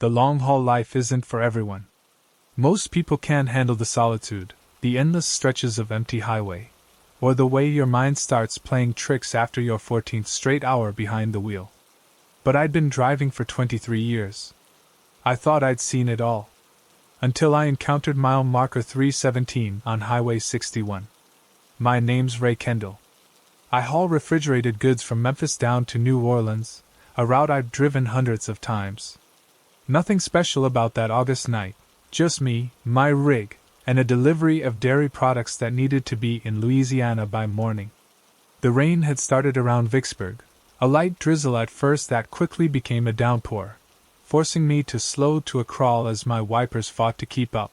The long-haul life isn't for everyone. Most people can't handle the solitude, the endless stretches of empty highway, or the way your mind starts playing tricks after your 14th straight hour behind the wheel. But I'd been driving for 23 years. I thought I'd seen it all. Until I encountered mile marker 317 on Highway 61. My name's Ray Kendall. I haul refrigerated goods from Memphis down to New Orleans, a route I've driven hundreds of times. Nothing special about that August night, just me, my rig, and a delivery of dairy products that needed to be in Louisiana by morning. The rain had started around Vicksburg, a light drizzle at first that quickly became a downpour, forcing me to slow to a crawl as my wipers fought to keep up.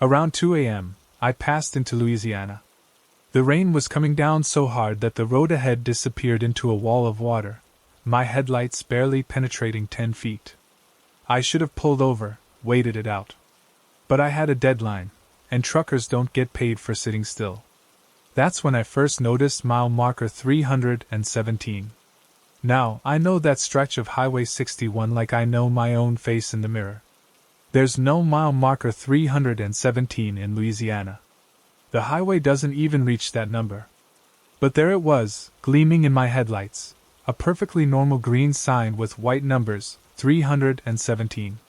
Around 2 a.m., I passed into Louisiana. The rain was coming down so hard that the road ahead disappeared into a wall of water, my headlights barely penetrating 10 feet. I should have pulled over, waited it out. But I had a deadline, and truckers don't get paid for sitting still. That's when I first noticed mile marker 317. Now, I know that stretch of Highway 61 like I know my own face in the mirror. There's no mile marker 317 in Louisiana. The highway doesn't even reach that number. But there it was, gleaming in my headlights, a perfectly normal green sign with white numbers, 317.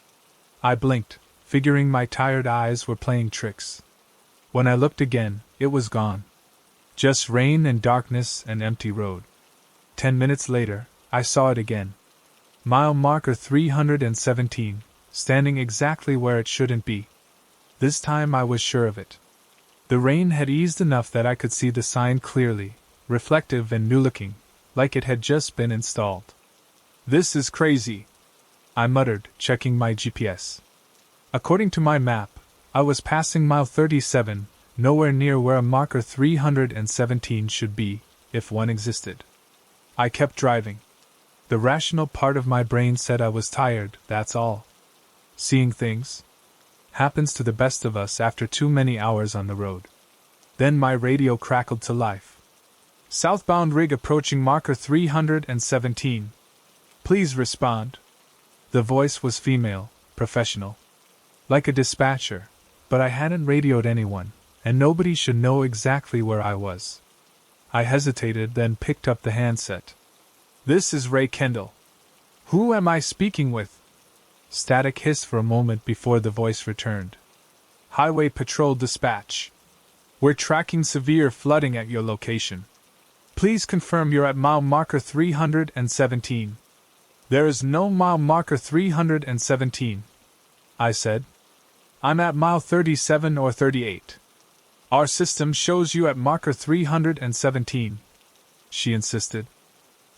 I blinked, figuring my tired eyes were playing tricks. When I looked again, it was gone. Just rain and darkness and empty road. 10 minutes later, I saw it again. Mile marker 317, standing exactly where it shouldn't be. This time I was sure of it. The rain had eased enough that I could see the sign clearly, reflective and new-looking, like it had just been installed. "This is crazy," I muttered, checking my GPS. According to my map, I was passing mile 37, nowhere near where a marker 317 should be, if one existed. I kept driving. The rational part of my brain said I was tired, that's all. Seeing things happens to the best of us after too many hours on the road. Then my radio crackled to life. "Southbound rig approaching marker 317. Please respond." The voice was female, professional. Like a dispatcher, but I hadn't radioed anyone, and nobody should know exactly where I was. I hesitated, then picked up the handset. "This is Ray Kendall. Who am I speaking with?" Static hissed for a moment before the voice returned. "Highway Patrol Dispatch. We're tracking severe flooding at your location. Please confirm you're at mile marker 317. "There is no mile marker 317, I said. "I'm at mile 37 or 38. "Our system shows you at marker 317, she insisted.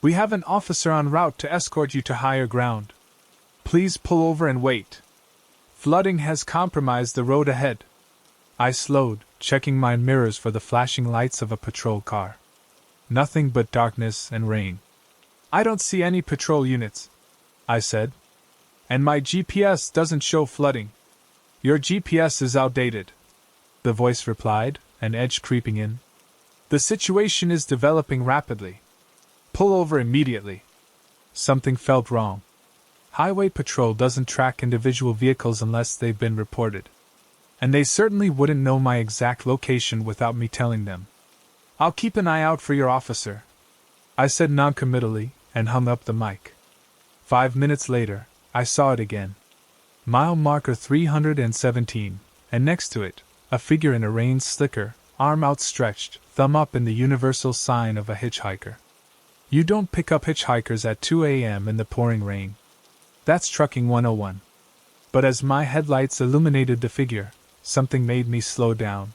"We have an officer en route to escort you to higher ground. Please pull over and wait. Flooding has compromised the road ahead." I slowed, checking my mirrors for the flashing lights of a patrol car. Nothing but darkness and rain. "I don't see any patrol units," I said. "And my GPS doesn't show flooding." "Your GPS is outdated," the voice replied, an edge creeping in. "The situation is developing rapidly. Pull over immediately." Something felt wrong. Highway Patrol doesn't track individual vehicles unless they've been reported. And they certainly wouldn't know my exact location without me telling them. "I'll keep an eye out for your officer," I said noncommittally, and hung up the mic. 5 minutes later, I saw it again. Mile marker 317, and next to it, a figure in a rain slicker, arm outstretched, thumb up in the universal sign of a hitchhiker. You don't pick up hitchhikers at 2 a.m. in the pouring rain. That's trucking 101. But as my headlights illuminated the figure, something made me slow down.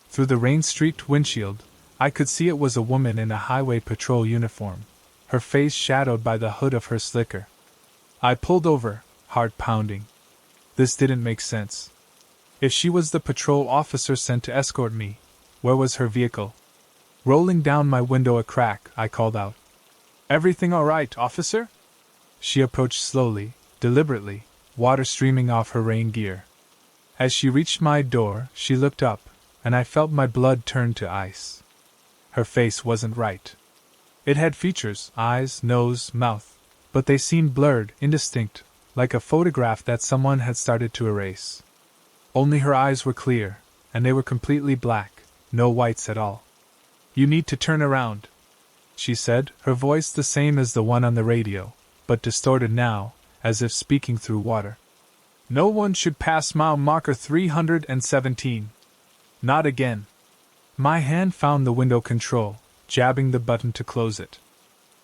Through the rain-streaked windshield, I could see it was a woman in a highway patrol uniform, her face shadowed by the hood of her slicker. I pulled over, heart pounding. This didn't make sense. If she was the patrol officer sent to escort me, where was her vehicle? Rolling down my window a crack, I called out, "Everything all right, officer?" She approached slowly, deliberately, water streaming off her rain gear. As she reached my door, she looked up, and I felt my blood turn to ice. Her face wasn't right. It had features, eyes, nose, mouth, but they seemed blurred, indistinct, like a photograph that someone had started to erase. Only her eyes were clear, and they were completely black, no whites at all. "You need to turn around," she said, her voice the same as the one on the radio, but distorted now, as if speaking through water. "No one should pass mile marker 317. Not again." My hand found the window control, jabbing the button to close it.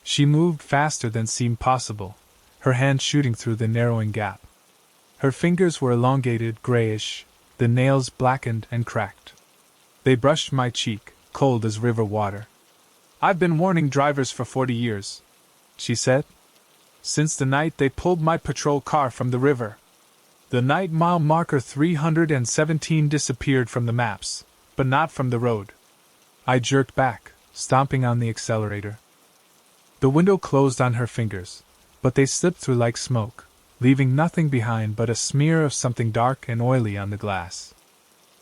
She moved faster than seemed possible, her hand shooting through the narrowing gap. Her fingers were elongated, grayish, the nails blackened and cracked. They brushed my cheek, cold as river water. "I've been warning drivers for 40 years, she said. "Since the night they pulled my patrol car from the river. The night mile marker 317 disappeared from the maps, but not from the road." I jerked back, stomping on the accelerator. The window closed on her fingers, but they slipped through like smoke, leaving nothing behind but a smear of something dark and oily on the glass.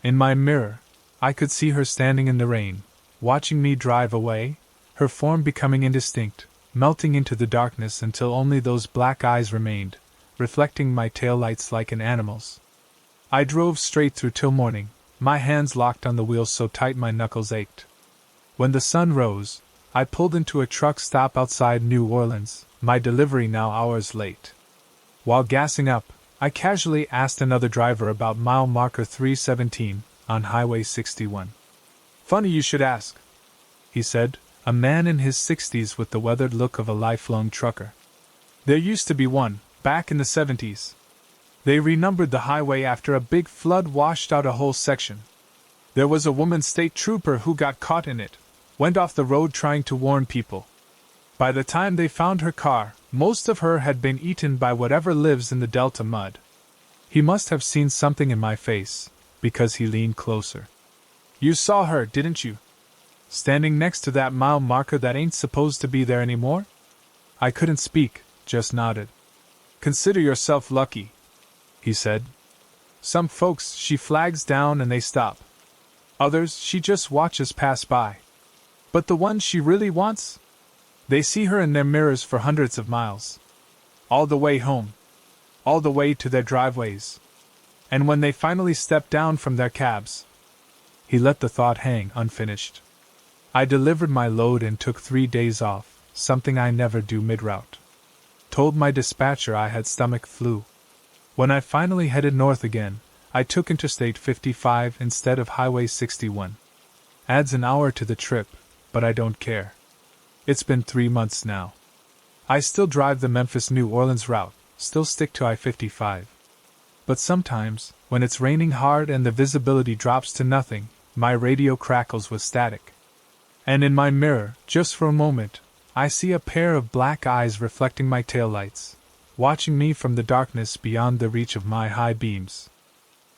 In my mirror, I could see her standing in the rain, watching me drive away, her form becoming indistinct, melting into the darkness until only those black eyes remained, reflecting my taillights like an animal's. I drove straight through till morning, my hands locked on the wheel so tight my knuckles ached. When the sun rose, I pulled into a truck stop outside New Orleans, my delivery now hours late. While gassing up, I casually asked another driver about mile marker 317 on Highway 61. "Funny you should ask," he said, a man in his 60s with the weathered look of a lifelong trucker. "There used to be one, back in the 70s. They renumbered the highway after a big flood washed out a whole section. There was a woman state trooper who got caught in it, went off the road trying to warn people. By the time they found her car, most of her had been eaten by whatever lives in the Delta mud." He must have seen something in my face, because he leaned closer. "You saw her, didn't you? Standing next to that mile marker that ain't supposed to be there anymore?" I couldn't speak, just nodded. "Consider yourself lucky," he said. "Some folks, she flags down and they stop. Others, she just watches pass by. But the ones she really wants? They see her in their mirrors for hundreds of miles. All the way home. All the way to their driveways. And when they finally step down from their cabs..." He let the thought hang unfinished. I delivered my load and took 3 days off, something I never do mid-route. Told my dispatcher I had stomach flu. When I finally headed north again, I took Interstate 55 instead of Highway 61. Adds an hour to the trip, but I don't care. It's been 3 months now. I still drive the Memphis-New Orleans route, still stick to I-55. But sometimes, when it's raining hard and the visibility drops to nothing, my radio crackles with static. And in my mirror, just for a moment, I see a pair of black eyes reflecting my taillights, watching me from the darkness beyond the reach of my high beams.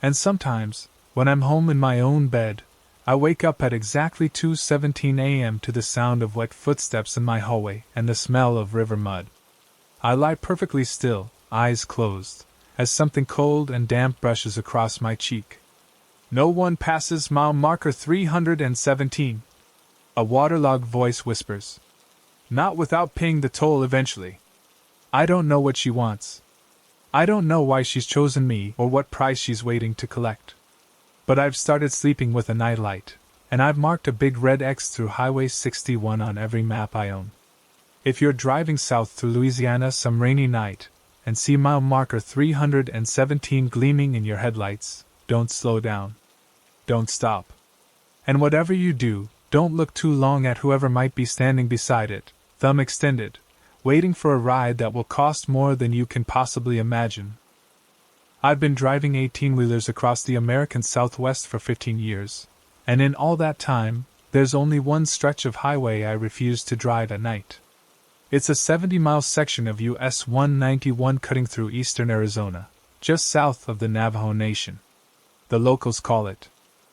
And sometimes, when I'm home in my own bed, I wake up at exactly 2:17 a.m. to the sound of wet footsteps in my hallway and the smell of river mud. I lie perfectly still, eyes closed, as something cold and damp brushes across my cheek. "No one passes mile marker 317. A waterlogged voice whispers. "Not without paying the toll eventually." I don't know what she wants. I don't know why she's chosen me or what price she's waiting to collect. But I've started sleeping with a nightlight, and I've marked a big red X through Highway 61 on every map I own. If you're driving south through Louisiana some rainy night, and see mile marker 317 gleaming in your headlights, don't slow down. Don't stop. And whatever you do, don't look too long at whoever might be standing beside it, thumb extended, waiting for a ride that will cost more than you can possibly imagine. I've been driving 18-wheelers across the American Southwest for 15 years, and in all that time, there's only one stretch of highway I refuse to drive at night. It's a 70-mile section of US 191 cutting through eastern Arizona, just south of the Navajo Nation. The locals call it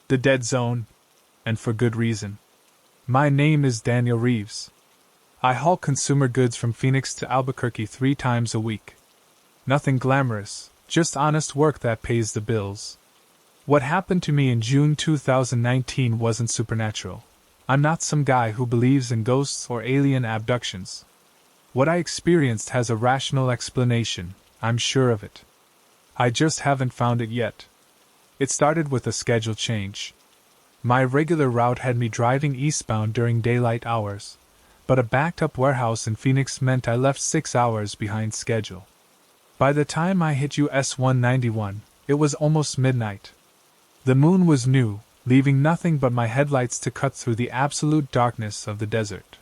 the Dead Zone, and for good reason. My name is Daniel Reeves. I haul consumer goods from Phoenix to Albuquerque 3 times a week. Nothing glamorous, just honest work that pays the bills. What happened to me in June 2019 wasn't supernatural. I'm not some guy who believes in ghosts or alien abductions. What I experienced has a rational explanation, I'm sure of it. I just haven't found it yet. It started with a schedule change. My regular route had me driving eastbound during daylight hours, but a backed-up warehouse in Phoenix meant I left 6 hours behind schedule. By the time I hit US 191, it was almost midnight. The moon was new, leaving nothing but my headlights to cut through the absolute darkness of the desert.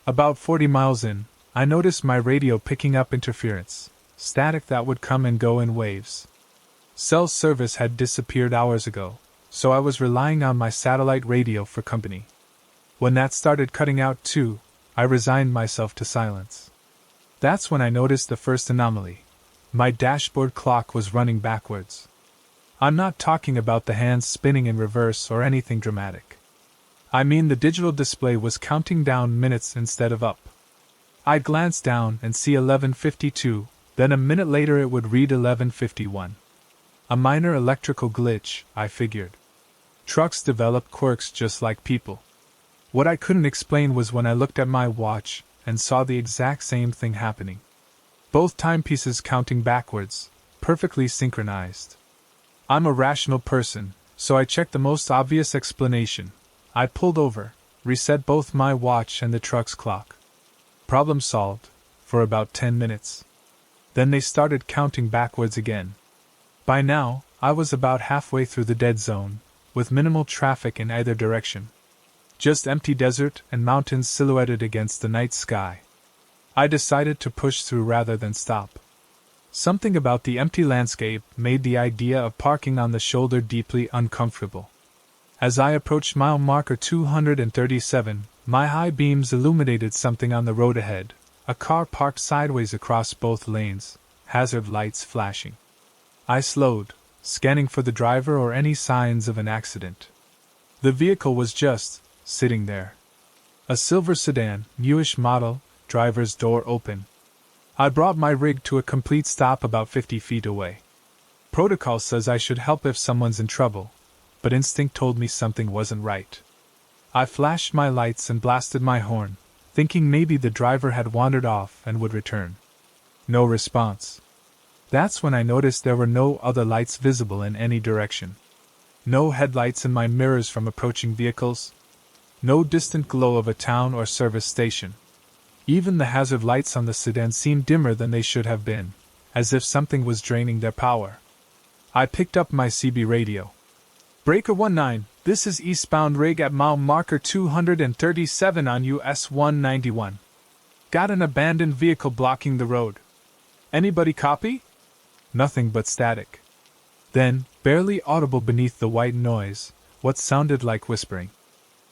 About 40 miles in, I noticed my radio picking up interference, static that would come and go in waves. Cell service had disappeared hours ago, so I was relying on my satellite radio for company. When that started cutting out too, I resigned myself to silence. That's when I noticed the first anomaly. My dashboard clock was running backwards. I'm not talking about the hands spinning in reverse or anything dramatic. I mean the digital display was counting down minutes instead of up. I glanced down and see 11:52, then a minute later it would read 11:51. A minor electrical glitch, I figured. Trucks develop quirks just like people. What I couldn't explain was when I looked at my watch and saw the exact same thing happening. Both timepieces counting backwards, perfectly synchronized. I'm a rational person, so I checked the most obvious explanation. I pulled over, reset both my watch and the truck's clock. Problem solved, for about 10 minutes. Then they started counting backwards again. By now, I was about halfway through the dead zone, with minimal traffic in either direction. Just empty desert and mountains silhouetted against the night sky. I decided to push through rather than stop. Something about the empty landscape made the idea of parking on the shoulder deeply uncomfortable. As I approached mile marker 237, my high beams illuminated something on the road ahead, a car parked sideways across both lanes, hazard lights flashing. I slowed, scanning for the driver or any signs of an accident. The vehicle was just sitting there. A silver sedan, newish model, driver's door open. I brought my rig to a complete stop about 50 feet away. Protocol says I should help if someone's in trouble, but instinct told me something wasn't right. I flashed my lights and blasted my horn, thinking maybe the driver had wandered off and would return. No response. That's when I noticed there were no other lights visible in any direction. No headlights in my mirrors from approaching vehicles. No distant glow of a town or service station. Even the hazard lights on the sedan seemed dimmer than they should have been, as if something was draining their power. I picked up my CB radio. Breaker 19, this is eastbound rig at mile marker 237 on US 191. Got an abandoned vehicle blocking the road. Anybody copy? Nothing but static. Then, barely audible beneath the white noise, what sounded like whispering.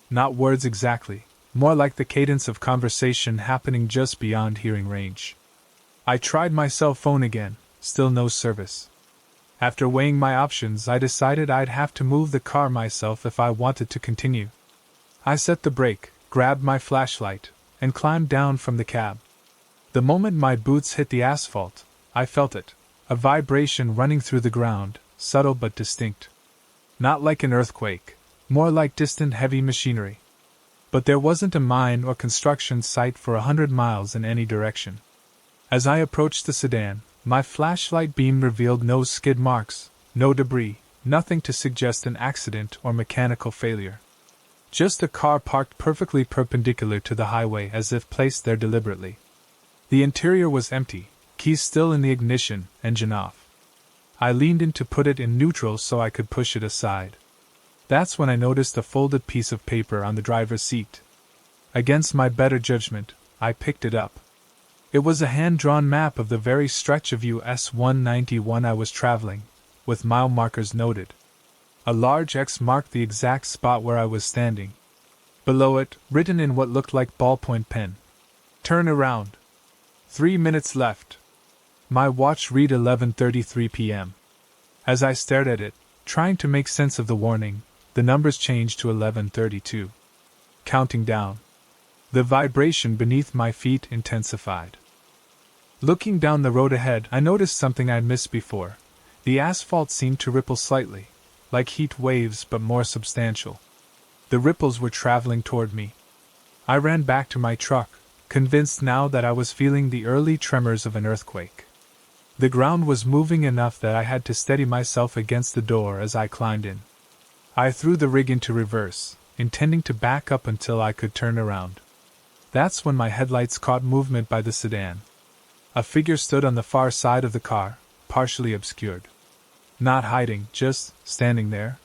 Not words exactly, more like the cadence of conversation happening just beyond hearing range. I tried my cell phone again, still no service. After weighing my options, I decided I'd have to move the car myself if I wanted to continue. I set the brake, grabbed my flashlight, and climbed down from the cab. The moment my boots hit the asphalt, I felt it, a vibration running through the ground, subtle but distinct. Not like an earthquake, more like distant heavy machinery. But there wasn't a mine or construction site for 100 miles in any direction. As I approached the sedan, my flashlight beam revealed no skid marks, no debris, nothing to suggest an accident or mechanical failure. Just a car parked perfectly perpendicular to the highway as if placed there deliberately. The interior was empty, keys still in the ignition, engine off. I leaned in to put it in neutral so I could push it aside. That's when I noticed a folded piece of paper on the driver's seat. Against my better judgment, I picked it up. It was a hand-drawn map of the very stretch of US 191 I was traveling, with mile markers noted. A large X marked the exact spot where I was standing. Below it, written in what looked like ballpoint pen. Turn around. 3 minutes left. My watch read 11:33 p.m. As I stared at it, trying to make sense of the warning, the numbers changed to 11:32. Counting down. The vibration beneath my feet intensified. Looking down the road ahead, I noticed something I'd missed before. The asphalt seemed to ripple slightly, like heat waves but more substantial. The ripples were traveling toward me. I ran back to my truck, convinced now that I was feeling the early tremors of an earthquake. The ground was moving enough that I had to steady myself against the door as I climbed in. I threw the rig into reverse, intending to back up until I could turn around. That's when my headlights caught movement by the sedan. A figure stood on the far side of the car, partially obscured. Not hiding, just standing there.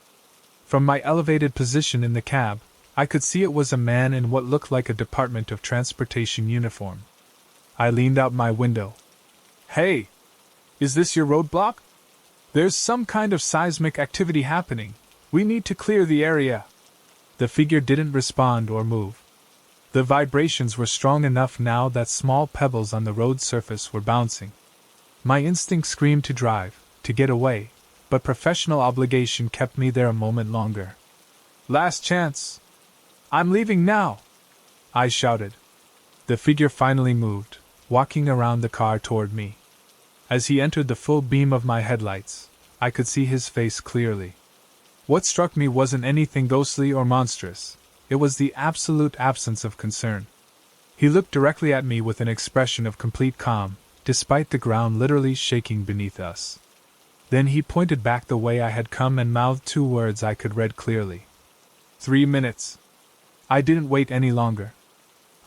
From my elevated position in the cab, I could see it was a man in what looked like a Department of Transportation uniform. I leaned out my window. "Hey! Is this your roadblock? There's some kind of seismic activity happening. We need to clear the area." The figure didn't respond or move. The vibrations were strong enough now that small pebbles on the road surface were bouncing. My instinct screamed to drive, to get away, but professional obligation kept me there a moment longer. "Last chance! I'm leaving now!" I shouted. The figure finally moved, walking around the car toward me. As he entered the full beam of my headlights, I could see his face clearly. What struck me wasn't anything ghostly or monstrous. It was the absolute absence of concern. He looked directly at me with an expression of complete calm, despite the ground literally shaking beneath us. Then he pointed back the way I had come and mouthed two words I could read clearly. 3 minutes. I didn't wait any longer.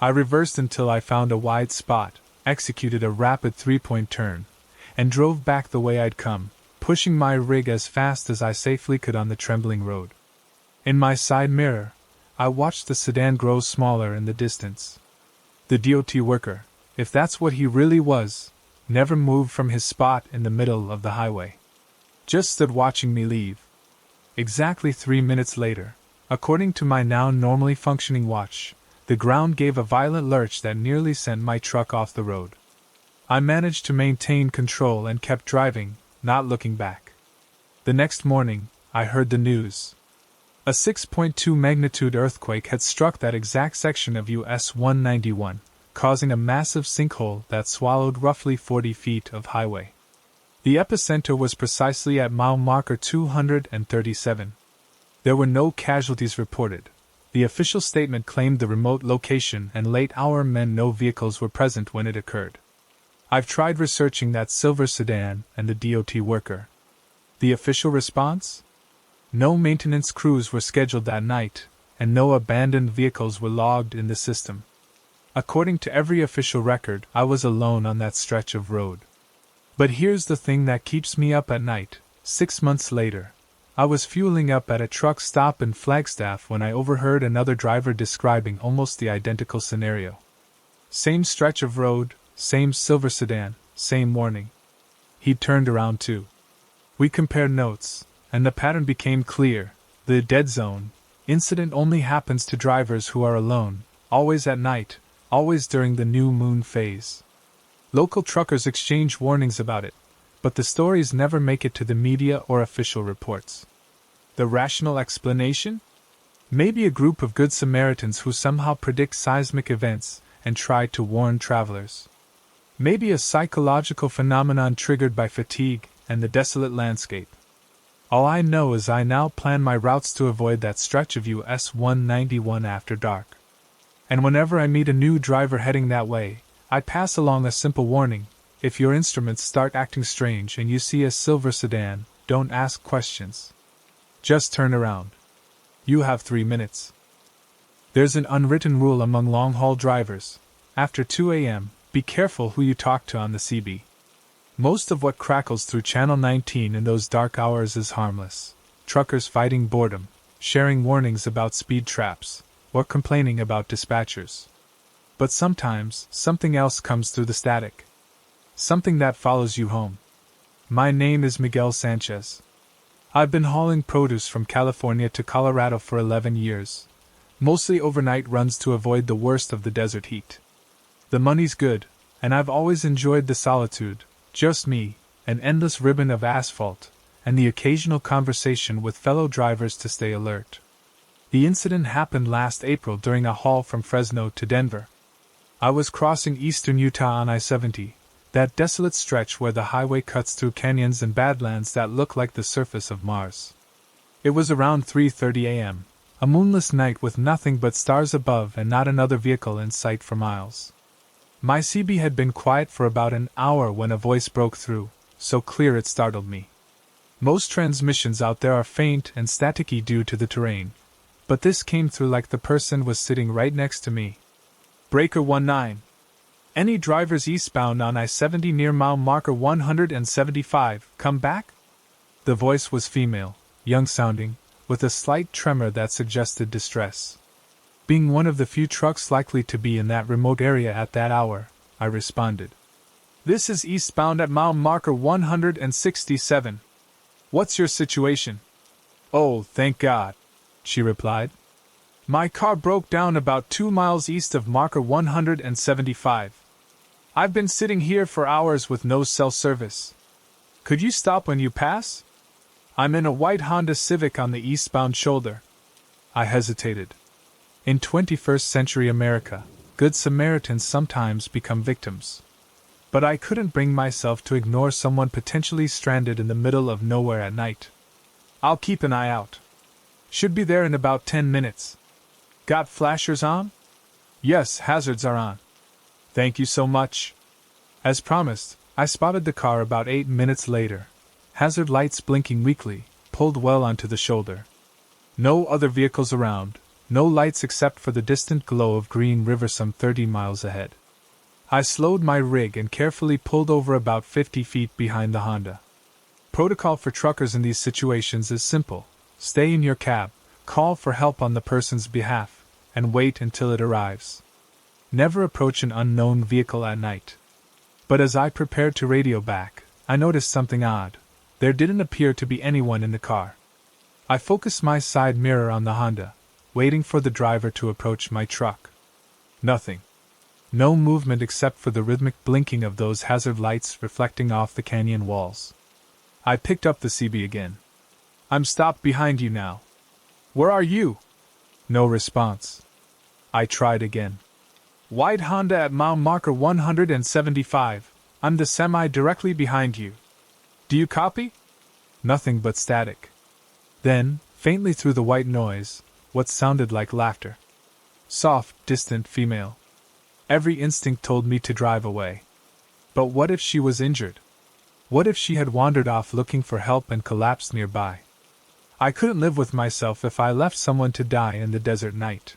I reversed until I found a wide spot, executed a rapid 3-point turn, and drove back the way I'd come, pushing my rig as fast as I safely could on the trembling road. In my side mirror, I watched the sedan grow smaller in the distance. The DOT worker, if that's what he really was, never moved from his spot in the middle of the highway. Just stood watching me leave. Exactly 3 minutes later, according to my now normally functioning watch, the ground gave a violent lurch that nearly sent my truck off the road. I managed to maintain control and kept driving, not looking back. The next morning, I heard the news. A 6.2 magnitude earthquake had struck that exact section of US 191, causing a massive sinkhole that swallowed roughly 40 feet of highway. The epicenter was precisely at mile marker 237. There were no casualties reported. The official statement claimed the remote location and late-hour men no vehicles were present when it occurred. I've tried researching that silver sedan and the DOT worker. The official response? No maintenance crews were scheduled that night, and no abandoned vehicles were logged in the system. According to every official record, I was alone on that stretch of road. But here's the thing that keeps me up at night. 6 months later, I was fueling up at a truck stop in Flagstaff when I overheard another driver describing almost the identical scenario. Same stretch of road, same silver sedan, same warning. He'd turned around too. We compared notes, and the pattern became clear. The dead zone incident only happens to drivers who are alone, always at night, always during the new moon phase. Local truckers exchange warnings about it, but the stories never make it to the media or official reports. The rational explanation? Maybe a group of good Samaritans who somehow predict seismic events and try to warn travelers. Maybe a psychological phenomenon triggered by fatigue and the desolate landscape. All I know is I now plan my routes to avoid that stretch of US 191 after dark. And whenever I meet a new driver heading that way, I pass along a simple warning: if your instruments start acting strange and you see a silver sedan, don't ask questions. Just turn around. You have 3 minutes. There's an unwritten rule among long-haul drivers. After 2 a.m., be careful who you talk to on the CB. Most of what crackles through Channel 19 in those dark hours is harmless. Truckers fighting boredom, sharing warnings about speed traps, or complaining about dispatchers. But sometimes, something else comes through the static. Something that follows you home. My name is Miguel Sanchez. I've been hauling produce from California to Colorado for 11 years. Mostly overnight runs to avoid the worst of the desert heat. The money's good, and I've always enjoyed the solitude. Just me, an endless ribbon of asphalt, and the occasional conversation with fellow drivers to stay alert. The incident happened last April during a haul from Fresno to Denver. I was crossing eastern Utah on I-70, that desolate stretch where the highway cuts through canyons and badlands that look like the surface of Mars. It was around 3:30 a.m., a moonless night with nothing but stars above and not another vehicle in sight for miles. My CB had been quiet for about an hour when a voice broke through. so clear it startled me. Most transmissions out there are faint and staticky due to the terrain, but this came through like the person was sitting right next to me. Breaker 19. Any drivers eastbound on I-70 near mile marker 175, come back? The voice was female, young-sounding, with a slight tremor that suggested distress. Being one of the few trucks likely to be in that remote area at that hour, I responded. This is eastbound at mile marker 167. What's your situation? Oh, thank God, she replied. My car broke down about 2 miles east of marker 175. I've been sitting here for hours with no cell service. Could you stop when you pass? I'm in a white Honda Civic on the eastbound shoulder. I hesitated. In 21st century America, Good Samaritans sometimes become victims. But I couldn't bring myself to ignore someone potentially stranded in the middle of nowhere at night. I'll keep an eye out. Should be there in about 10 minutes. Got flashers on? Yes, hazards are on. Thank you so much. As promised, I spotted the car about 8 minutes later. Hazard lights blinking weakly, pulled well onto the shoulder. No other vehicles around, no lights except for the distant glow of Green River some 30 miles ahead. I slowed my rig and carefully pulled over about 50 feet behind the Honda. Protocol for truckers in these situations is simple. Stay in your cab, call for help on the person's behalf, and wait until it arrives. Never approach an unknown vehicle at night. But as I prepared to radio back, I noticed something odd. There didn't appear to be anyone in the car. I focused my side mirror on the Honda, waiting for the driver to approach my truck. Nothing. No movement except for the rhythmic blinking of those hazard lights reflecting off the canyon walls. I picked up the CB again. I'm stopped behind you now. Where are you? No response. I tried again. White Honda at mile marker 175. I'm the semi directly behind you. Do you copy? Nothing but static. Then, faintly through the white noise, what sounded like laughter. Soft, distant female. Every instinct told me to drive away. But what if she was injured? What if she had wandered off looking for help and collapsed nearby? I couldn't live with myself if I left someone to die in the desert night.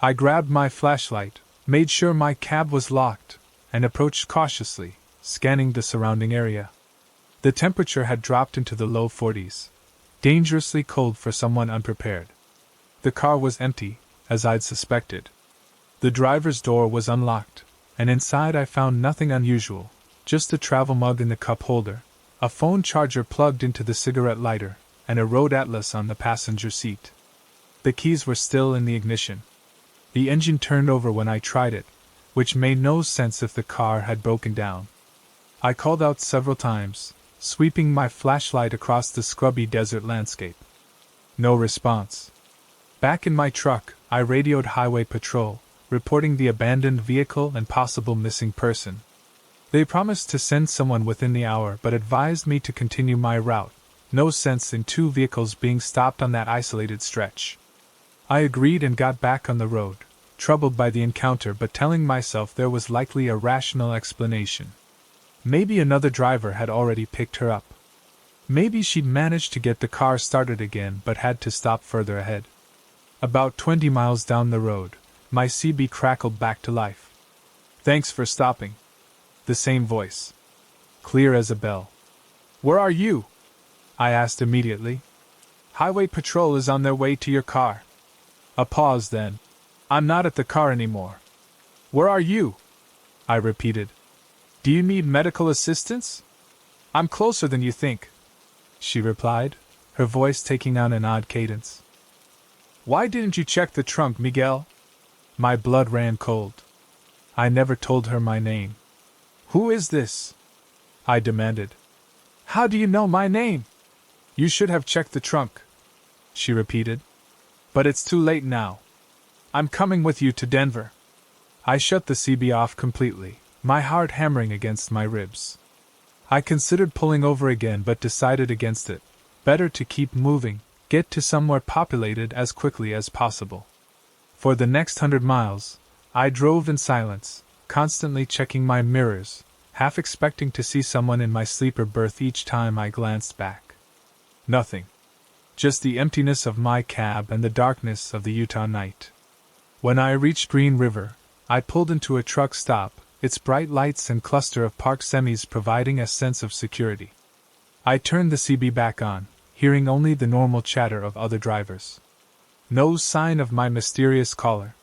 I grabbed my flashlight, made sure my cab was locked, and approached cautiously, scanning the surrounding area. The temperature had dropped into the low 40s, dangerously cold for someone unprepared. The car was empty, as I'd suspected. The driver's door was unlocked, and inside I found nothing unusual, just a travel mug in the cup holder, a phone charger plugged into the cigarette lighter, and a road atlas on the passenger seat. The keys were still in the ignition. The engine turned over when I tried it, which made no sense if the car had broken down. I called out several times, sweeping my flashlight across the scrubby desert landscape. No response. Back in my truck, I radioed Highway Patrol, reporting the abandoned vehicle and possible missing person. They promised to send someone within the hour but advised me to continue my route. No sense in two vehicles being stopped on that isolated stretch. I agreed and got back on the road, troubled by the encounter but telling myself there was likely a rational explanation. Maybe another driver had already picked her up. Maybe she'd managed to get the car started again but had to stop further ahead. About 20 miles down the road, my CB crackled back to life. Thanks for stopping. The same voice. Clear as a bell. Where are you? I asked immediately. Highway Patrol is on their way to your car. A pause then. I'm not at the car anymore. Where are you? I repeated. Do you need medical assistance? I'm closer than you think, she replied, her voice taking on an odd cadence. Why didn't you check the trunk, Miguel? My blood ran cold. I never told her my name. Who is this? I demanded. How do you know my name? You should have checked the trunk, she repeated. But it's too late now. I'm coming with you to Denver. I shut the CB off completely, my heart hammering against my ribs. I considered pulling over again but decided against it. Better to keep moving, get to somewhere populated as quickly as possible. For the next 100 miles, I drove in silence, constantly checking my mirrors, half expecting to see someone in my sleeper berth each time I glanced back. Nothing. Just the emptiness of my cab and the darkness of the Utah night. When I reached Green River, I pulled into a truck stop, its bright lights and cluster of parked semis providing a sense of security. I turned the CB back on, hearing only the normal chatter of other drivers. No sign of my mysterious caller.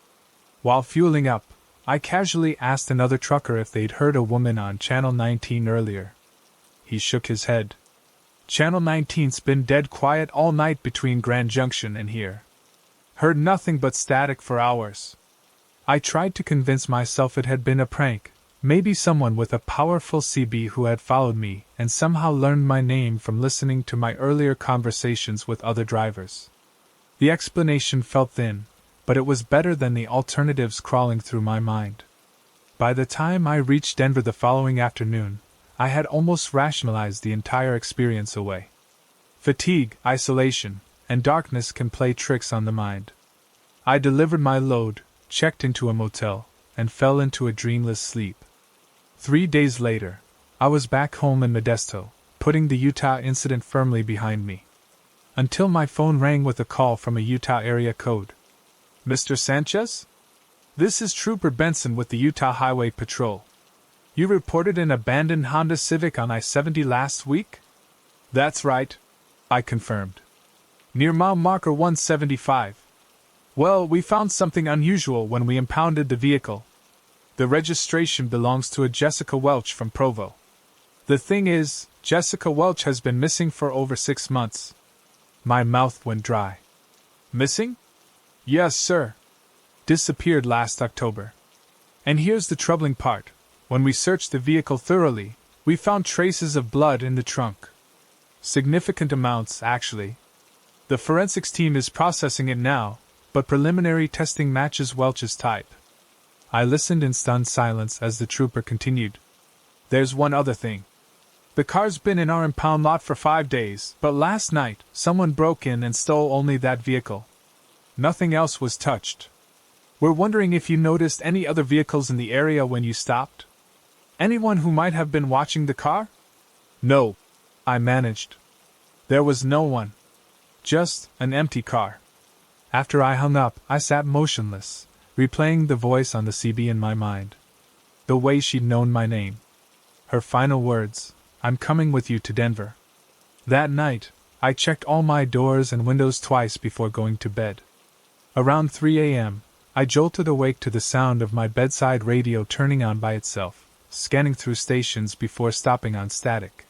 While fueling up, I casually asked another trucker if they'd heard a woman on Channel 19 earlier. He shook his head. Channel 19's been dead quiet all night between Grand Junction and here. Heard nothing but static for hours. I tried to convince myself it had been a prank, maybe someone with a powerful CB who had followed me and somehow learned my name from listening to my earlier conversations with other drivers. The explanation felt thin, but it was better than the alternatives crawling through my mind. By the time I reached Denver the following afternoon, I had almost rationalized the entire experience away. Fatigue, isolation, and darkness can play tricks on the mind. I delivered my load, checked into a motel, and fell into a dreamless sleep. 3 days later, I was back home in Modesto, putting the Utah incident firmly behind me. Until my phone rang with a call from a Utah area code. Mr. Sanchez? This is Trooper Benson with the Utah Highway Patrol. You reported an abandoned Honda Civic on I-70 last week? That's right, I confirmed. Near mile marker 175. Well, we found something unusual when we impounded the vehicle. The registration belongs to a Jessica Welch from Provo. The thing is, Jessica Welch has been missing for over 6 months. My mouth went dry. Missing? Yes, sir. Disappeared last October. And here's the troubling part. When we searched the vehicle thoroughly, we found traces of blood in the trunk. Significant amounts, actually. The forensics team is processing it now, but preliminary testing matches Welch's type. I listened in stunned silence as the trooper continued. There's one other thing. The car's been in our impound lot for 5 days, but last night, someone broke in and stole only that vehicle. Nothing else was touched. We're wondering if you noticed any other vehicles in the area when you stopped? Anyone who might have been watching the car? No, I managed. There was no one. Just an empty car. After I hung up, I sat motionless, replaying the voice on the CB in my mind. The way she'd known my name. Her final words, "I'm coming with you to Denver." That night, I checked all my doors and windows twice before going to bed. Around 3 a.m., I jolted awake to the sound of my bedside radio turning on by itself, scanning through stations before stopping on static.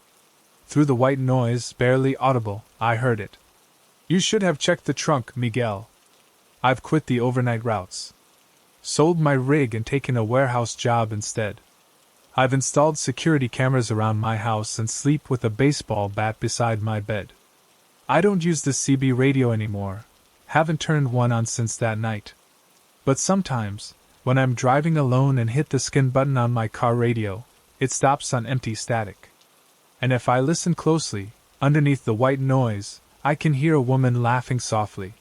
Through the white noise, barely audible, I heard it. "You should have checked the trunk, Miguel. I've quit the overnight routes. Sold my rig and taken a warehouse job instead. I've installed security cameras around my house and sleep with a baseball bat beside my bed. I don't use the CB radio anymore, haven't turned one on since that night. But sometimes, when I'm driving alone and hit the skin button on my car radio, it stops on empty static. And if I listen closely, underneath the white noise, I can hear a woman laughing softly.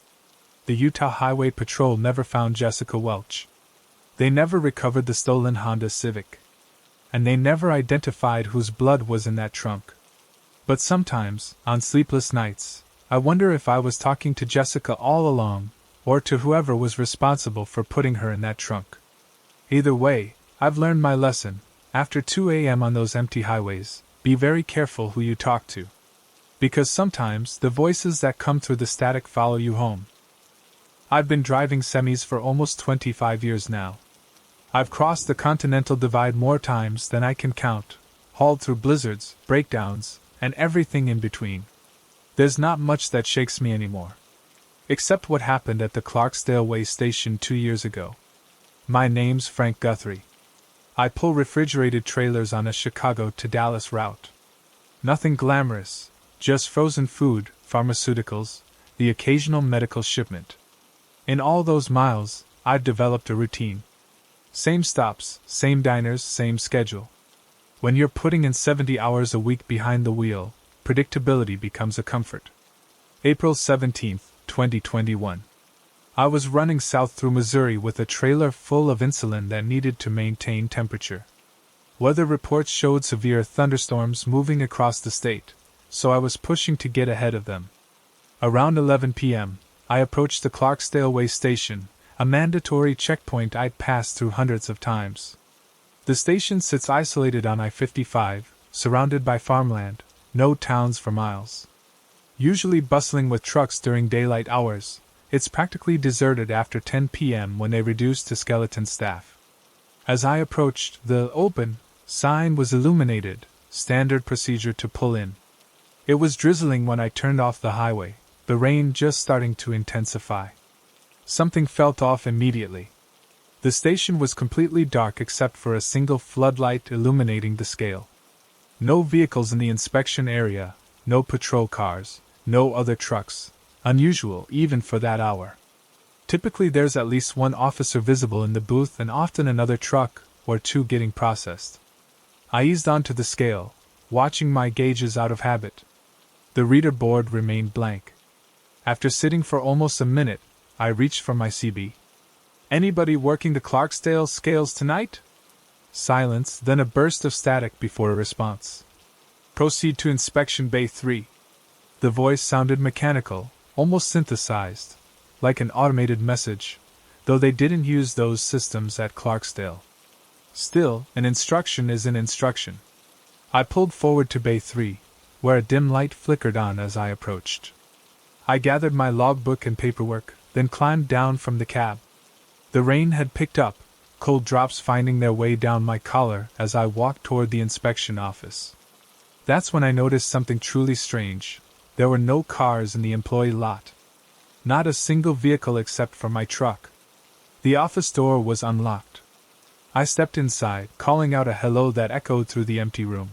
The Utah Highway Patrol never found Jessica Welch. They never recovered the stolen Honda Civic. And they never identified whose blood was in that trunk. But sometimes, on sleepless nights, I wonder if I was talking to Jessica all along, or to whoever was responsible for putting her in that trunk. Either way, I've learned my lesson. After 2 a.m. on those empty highways, be very careful who you talk to. Because sometimes the voices that come through the static follow you home. I've been driving semis for almost 25 years now. I've crossed the Continental Divide more times than I can count, hauled through blizzards, breakdowns, and everything in between. There's not much that shakes me anymore. Except what happened at the Clarksdale Way station 2 years ago. My name's Frank Guthrie. I pull refrigerated trailers on a Chicago to Dallas route. Nothing glamorous, just frozen food, pharmaceuticals, the occasional medical shipment. In all those miles, I've developed a routine. Same stops, same diners, same schedule. When you're putting in 70 hours a week behind the wheel, predictability becomes a comfort. April 17, 2021. I was running south through Missouri with a trailer full of insulin that needed to maintain temperature. Weather reports showed severe thunderstorms moving across the state, so I was pushing to get ahead of them. Around 11 p.m., I approached the Clarksdale Way station, a mandatory checkpoint I'd passed through hundreds of times. The station sits isolated on I-55, surrounded by farmland, no towns for miles. Usually bustling with trucks during daylight hours, it's practically deserted after 10 p.m. when they reduce to skeleton staff. As I approached, the "Open" sign was illuminated, standard procedure to pull in. It was drizzling when I turned off the highway, the rain just starting to intensify. Something felt off immediately. The station was completely dark except for a single floodlight illuminating the scale. No vehicles in the inspection area, no patrol cars, no other trucks, unusual even for that hour. Typically there's at least one officer visible in the booth and often another truck or two getting processed. I eased onto the scale, watching my gauges out of habit. The reader board remained blank. After sitting for almost a minute, I reached for my CB. "Anybody working the Clarksdale scales tonight?" Silence, then a burst of static before a response. "Proceed to inspection bay 3. The voice sounded mechanical, almost synthesized, like an automated message, though they didn't use those systems at Clarksdale. Still, an instruction is an instruction. I pulled forward to bay 3, where a dim light flickered on as I approached. I gathered my logbook and paperwork, then climbed down from the cab. The rain had picked up, cold drops finding their way down my collar as I walked toward the inspection office. That's when I noticed something truly strange. There were no cars in the employee lot. Not a single vehicle except for my truck. The office door was unlocked. I stepped inside, calling out a hello that echoed through the empty room.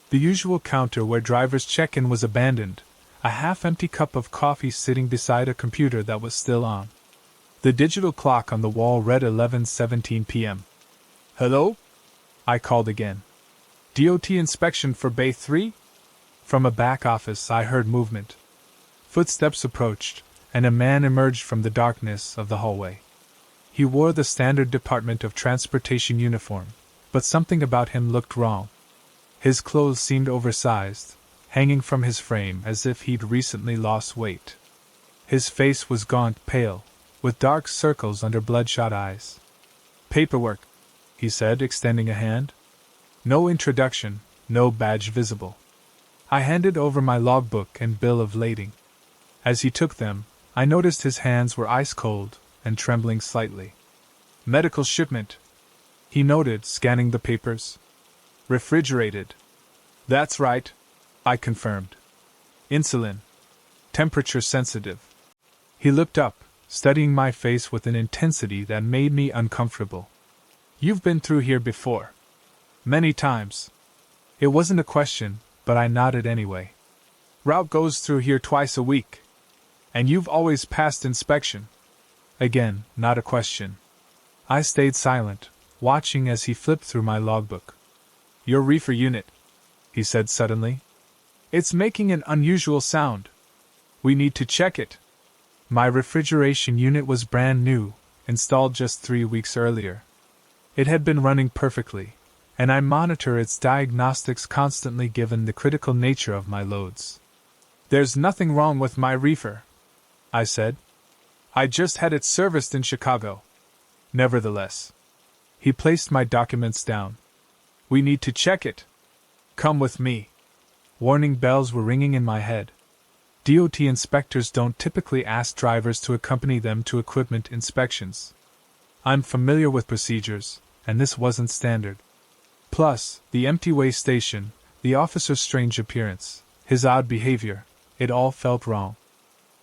The usual counter where drivers check in was abandoned, a half-empty cup of coffee sitting beside a computer that was still on. The digital clock on the wall read 11:17 p.m. "Hello?" I called again. "DOT inspection for Bay 3? From a back office I heard movement. Footsteps approached, and a man emerged from the darkness of the hallway. He wore the standard Department of Transportation uniform, but something about him looked wrong. His clothes seemed oversized, hanging from his frame as if he'd recently lost weight. His face was gaunt, pale, with dark circles under bloodshot eyes. "Paperwork," he said, extending a hand. No introduction, no badge visible. I handed over my logbook and bill of lading. As he took them, I noticed his hands were ice cold and trembling slightly. "Medical shipment," he noted, scanning the papers. "Refrigerated." "That's right," I confirmed. "Insulin. Temperature sensitive." He looked up, studying my face with an intensity that made me uncomfortable. "You've been through here before." "Many times." It wasn't a question, but I nodded anyway. "Route goes through here twice a week. And you've always passed inspection." Again, not a question. I stayed silent, watching as he flipped through my logbook. "Your reefer unit," he said suddenly. "It's making an unusual sound. We need to check it." My refrigeration unit was brand new, installed just 3 weeks earlier. It had been running perfectly, and I monitor its diagnostics constantly given the critical nature of my loads. "There's nothing wrong with my reefer," I said. "I just had it serviced in Chicago." Nevertheless, he placed my documents down. "We need to check it. Come with me." Warning bells were ringing in my head. DOT inspectors don't typically ask drivers to accompany them to equipment inspections. I'm familiar with procedures, and this wasn't standard. Plus, the empty way station, the officer's strange appearance, his odd behavior, it all felt wrong.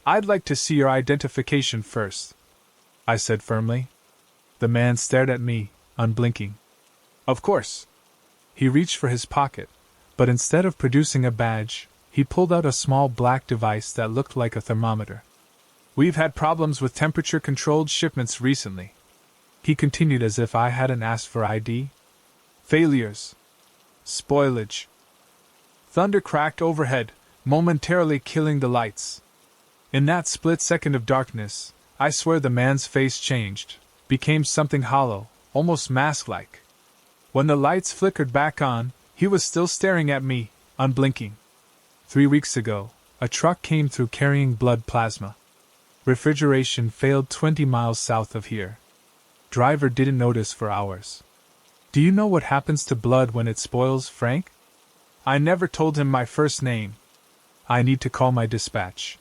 "I'd like to see your identification first," I said firmly. The man stared at me, unblinking. "Of course." He reached for his pocket, but instead of producing a badge, he pulled out a small black device that looked like a thermometer. "We've had problems with temperature-controlled shipments recently," he continued as if I hadn't asked for ID. "Failures. Spoilage." Thunder cracked overhead, momentarily killing the lights. In that split second of darkness, I swear the man's face changed, became something hollow, almost mask-like. When the lights flickered back on, he was still staring at me, unblinking. 3 weeks ago, a truck came through carrying blood plasma. Refrigeration failed 20 miles south of here. Driver didn't notice for hours. Do you know what happens to blood when it spoils, Frank? I never told him my first name. I need to call my dispatch,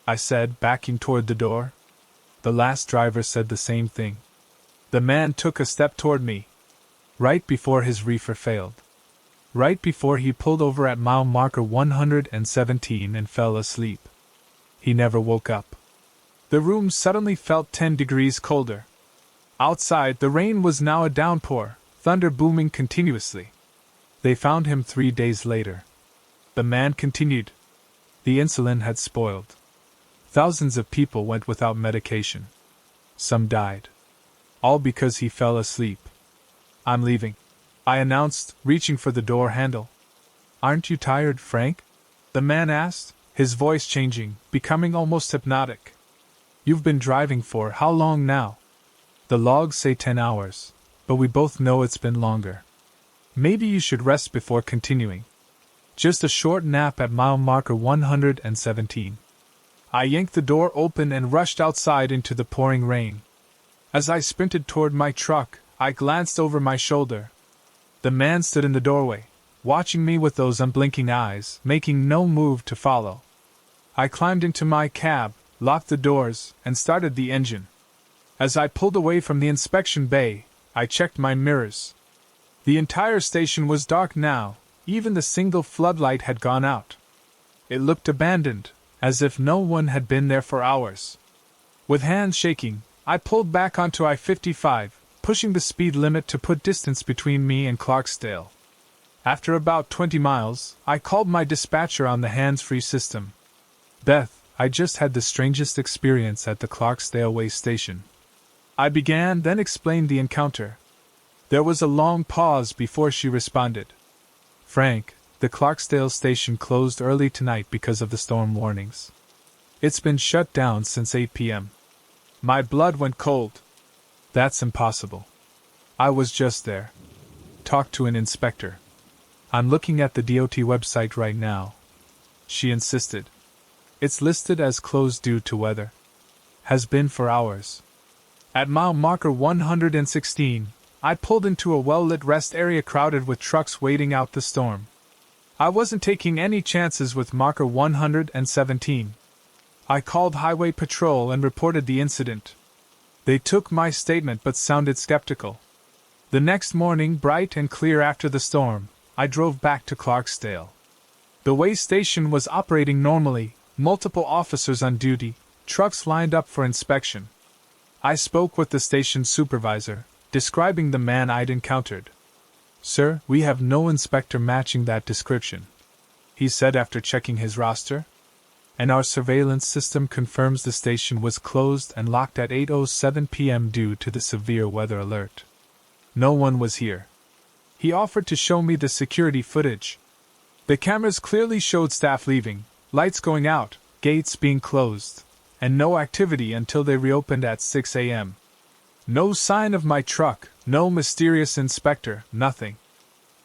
I said, backing toward the door. The last driver said the same thing. The man took a step toward me. Right before his reefer failed. Right before he pulled over at mile marker 117 and fell asleep. He never woke up. The room suddenly felt 10 degrees colder. Outside, the rain was now a downpour, thunder booming continuously. They found him 3 days later. The man continued. The insulin had spoiled. Thousands of people went without medication. Some died. All because he fell asleep. I'm leaving, I announced, reaching for the door handle. Aren't you tired, Frank? The man asked, his voice changing, becoming almost hypnotic. You've been driving for how long now? The logs say 10 hours, but we both know it's been longer. Maybe you should rest before continuing. Just a short nap at mile marker 117. I yanked the door open and rushed outside into the pouring rain. As I sprinted toward my truck, I glanced over my shoulder. The man stood in the doorway, watching me with those unblinking eyes, making no move to follow. I climbed into my cab, locked the doors, and started the engine. As I pulled away from the inspection bay, I checked my mirrors. The entire station was dark now, even the single floodlight had gone out. It looked abandoned, as if no one had been there for hours. With hands shaking, I pulled back onto I-55, pushing the speed limit to put distance between me and Clarksdale. After about 20 miles, I called my dispatcher on the hands-free system. Beth, I just had the strangest experience at the Clarksdale way station. I began, then explained the encounter. There was a long pause before she responded. Frank, the Clarksdale station closed early tonight because of the storm warnings. It's been shut down since 8 p.m. My blood went cold. That's impossible. I was just there. Talked to an inspector. I'm looking at the DOT website right now. She insisted. It's listed as closed due to weather. Has been for hours. At mile marker 116, I pulled into a well-lit rest area crowded with trucks waiting out the storm. I wasn't taking any chances with marker 117. I called Highway Patrol and reported the incident. They took my statement but sounded skeptical. The next morning, bright and clear after the storm, I drove back to Clarksdale. The way station was operating normally, multiple officers on duty, trucks lined up for inspection. I spoke with the station supervisor, describing the man I'd encountered. Sir, we have no inspector matching that description, he said after checking his roster. And our surveillance system confirms the station was closed and locked at 8:07 p.m. due to the severe weather alert. No one was here. He offered to show me the security footage. The cameras clearly showed staff leaving, lights going out, gates being closed, and no activity until they reopened at 6 a.m. No sign of my truck, no mysterious inspector, nothing.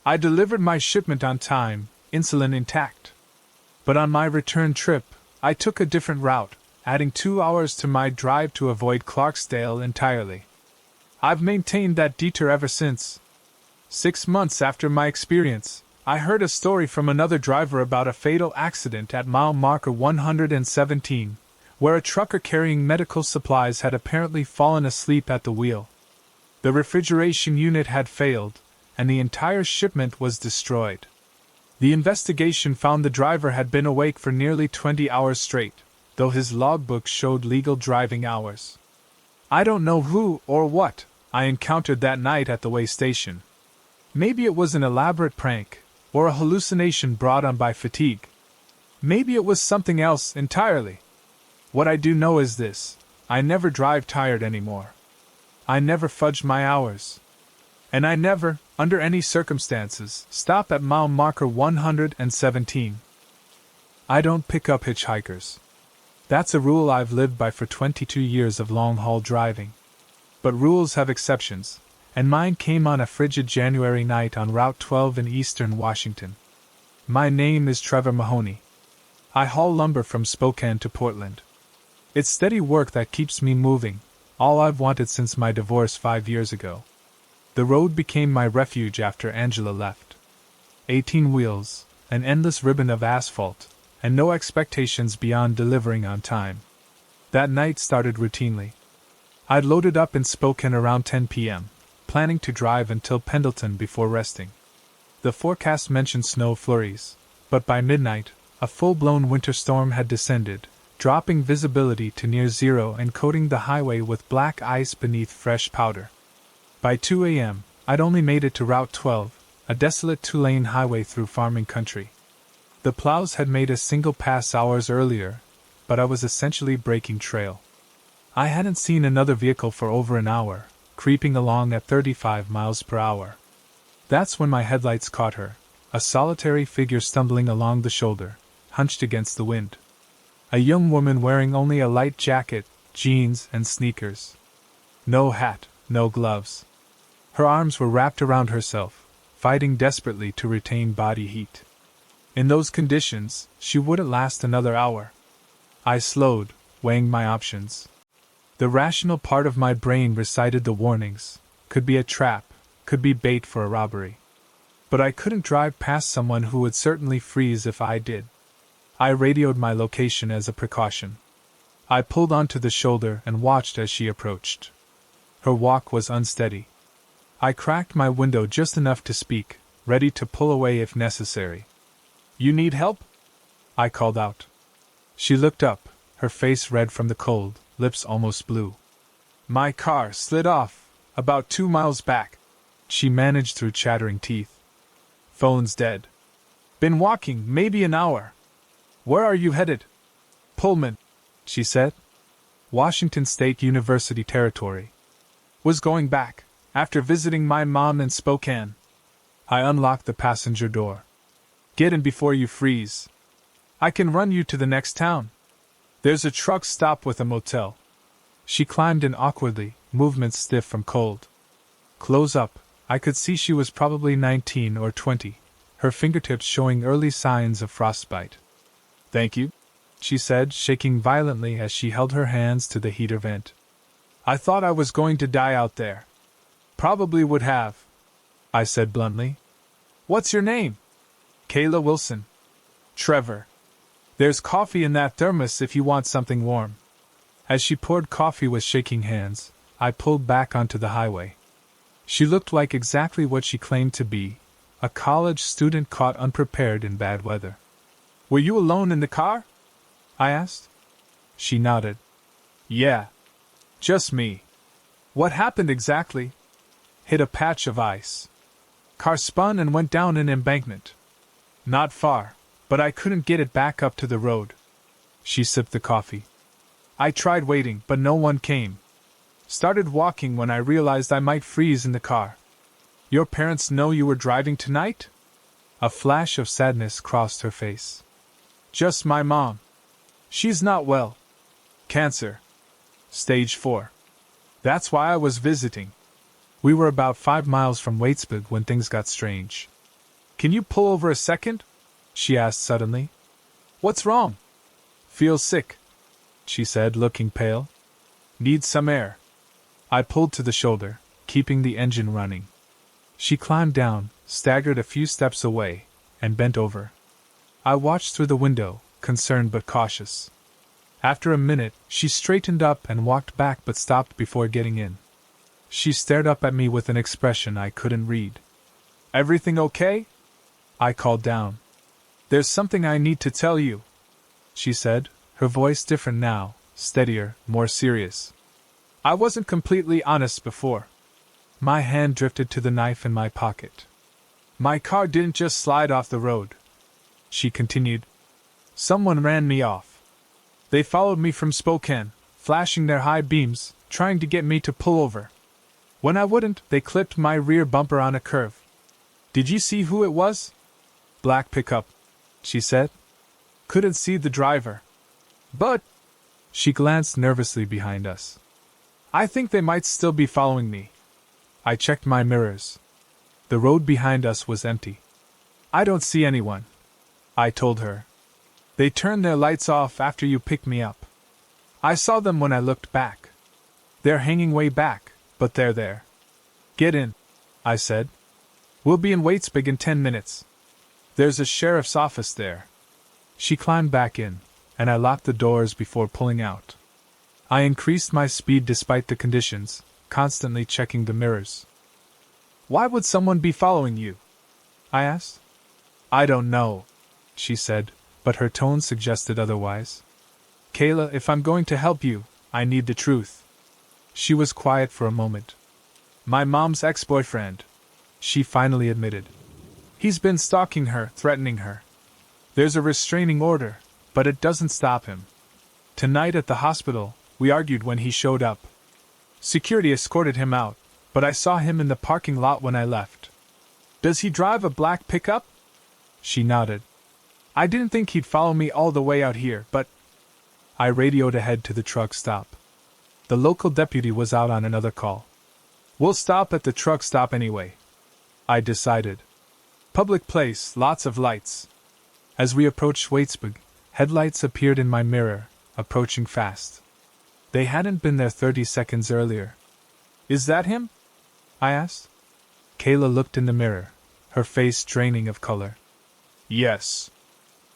I delivered my shipment on time, insulin intact. But on my return trip, I took a different route, adding 2 hours to my drive to avoid Clarksdale entirely. I've maintained that detour ever since. 6 months after my experience, I heard a story from another driver about a fatal accident at mile marker 117, where a trucker carrying medical supplies had apparently fallen asleep at the wheel. The refrigeration unit had failed, and the entire shipment was destroyed. The investigation found the driver had been awake for nearly 20 hours straight, though his logbook showed legal driving hours. I don't know who or what I encountered that night at the way station. Maybe it was an elaborate prank, or a hallucination brought on by fatigue. Maybe it was something else entirely. What I do know is this: I never drive tired anymore. I never fudge my hours. And I never, under any circumstances, stop at mile marker 117. I don't pick up hitchhikers. That's a rule I've lived by for 22 years of long-haul driving. But rules have exceptions, and mine came on a frigid January night on Route 12 in eastern Washington. My name is Trevor Mahoney. I haul lumber from Spokane to Portland. It's steady work that keeps me moving, all I've wanted since my divorce 5 years ago. The road became my refuge after Angela left. 18 wheels, an endless ribbon of asphalt, and no expectations beyond delivering on time. That night started routinely. I'd loaded up in Spokane around 10 p.m., planning to drive until Pendleton before resting. The forecast mentioned snow flurries, but by midnight, a full-blown winter storm had descended, dropping visibility to near zero and coating the highway with black ice beneath fresh powder. By 2 a.m., I'd only made it to Route 12, a desolate two-lane highway through farming country. The plows had made a single pass hours earlier, but I was essentially breaking trail. I hadn't seen another vehicle for over an hour, creeping along at 35 miles per hour. That's when my headlights caught her, a solitary figure stumbling along the shoulder, hunched against the wind. A young woman wearing only a light jacket, jeans, and sneakers. No hat, no gloves. Her arms were wrapped around herself, fighting desperately to retain body heat. In those conditions, she wouldn't last another hour. I slowed, weighing my options. The rational part of my brain recited the warnings. Could be a trap, could be bait for a robbery. But I couldn't drive past someone who would certainly freeze if I did. I radioed my location as a precaution. I pulled onto the shoulder and watched as she approached. Her walk was unsteady. I cracked my window just enough to speak, ready to pull away if necessary. "You need help?" I called out. She looked up, her face red from the cold, lips almost blue. "My car slid off, about 2 miles back," she managed through chattering teeth. "Phone's dead. Been walking maybe an hour." "Where are you headed?" "Pullman," she said. "Washington State University territory. Was going back, after visiting my mom in Spokane." I unlocked the passenger door. "Get in before you freeze. I can run you to the next town. There's a truck stop with a motel." She climbed in awkwardly, movements stiff from cold. Close up, I could see she was probably 19 or 20, her fingertips showing early signs of frostbite. "Thank you," she said, shaking violently as she held her hands to the heater vent. "I thought I was going to die out there." "Probably would have," I said bluntly. "What's your name?" "Kayla Wilson." "Trevor. There's coffee in that thermos if you want something warm." As she poured coffee with shaking hands, I pulled back onto the highway. She looked like exactly what she claimed to be, a college student caught unprepared in bad weather. "Were you alone in the car?" I asked. She nodded. "Yeah. Just me." "What happened exactly?" "Hit a patch of ice. Car spun and went down an embankment. Not far, but I couldn't get it back up to the road." She sipped the coffee. "I tried waiting, but no one came. Started walking when I realized I might freeze in the car." "Your parents know you were driving tonight?" A flash of sadness crossed her face. "Just my mom. She's not well. Cancer. Stage 4. That's why I was visiting." We were about 5 miles from Waitsburg when things got strange. "Can you pull over a second?" she asked suddenly. "What's wrong?" "Feel sick," she said, looking pale. "Need some air." I pulled to the shoulder, keeping the engine running. She climbed down, staggered a few steps away, and bent over. I watched through the window, concerned but cautious. After a minute, she straightened up and walked back but stopped before getting in. She stared up at me with an expression I couldn't read. "Everything okay?" I called down. "There's something I need to tell you," she said, her voice different now, steadier, more serious. "I wasn't completely honest before." My hand drifted to the knife in my pocket. "My car didn't just slide off the road," she continued. "Someone ran me off. They followed me from Spokane, flashing their high beams, trying to get me to pull over. When I wouldn't, they clipped my rear bumper on a curve. Did you see who it was?" "Black pickup," she said. "Couldn't see the driver. But," she glanced nervously behind us, "I think they might still be following me." I checked my mirrors. The road behind us was empty. I don't see anyone, I told her. They turned their lights off after you picked me up. I saw them when I looked back. They're hanging way back, but they're there. Get in, I said. We'll be in Waitsbig in 10 minutes. There's a sheriff's office there. She climbed back in, and I locked the doors before pulling out. I increased my speed despite the conditions, constantly checking the mirrors. Why would someone be following you? I asked. I don't know, she said, but her tone suggested otherwise. Kayla, if I'm going to help you, I need the truth. She was quiet for a moment. My mom's ex-boyfriend, she finally admitted. He's been stalking her, threatening her. There's a restraining order, but it doesn't stop him. Tonight at the hospital, we argued when he showed up. Security escorted him out, but I saw him in the parking lot when I left. Does he drive a black pickup? She nodded. I didn't think he'd follow me all the way out here, but... I radioed ahead to the truck stop. The local deputy was out on another call. We'll stop at the truck stop anyway, I decided. Public place, lots of lights. As we approached Waitsbig, headlights appeared in my mirror, approaching fast. They hadn't been there 30 seconds earlier. Is that him? I asked. Kayla looked in the mirror, her face draining of color. Yes.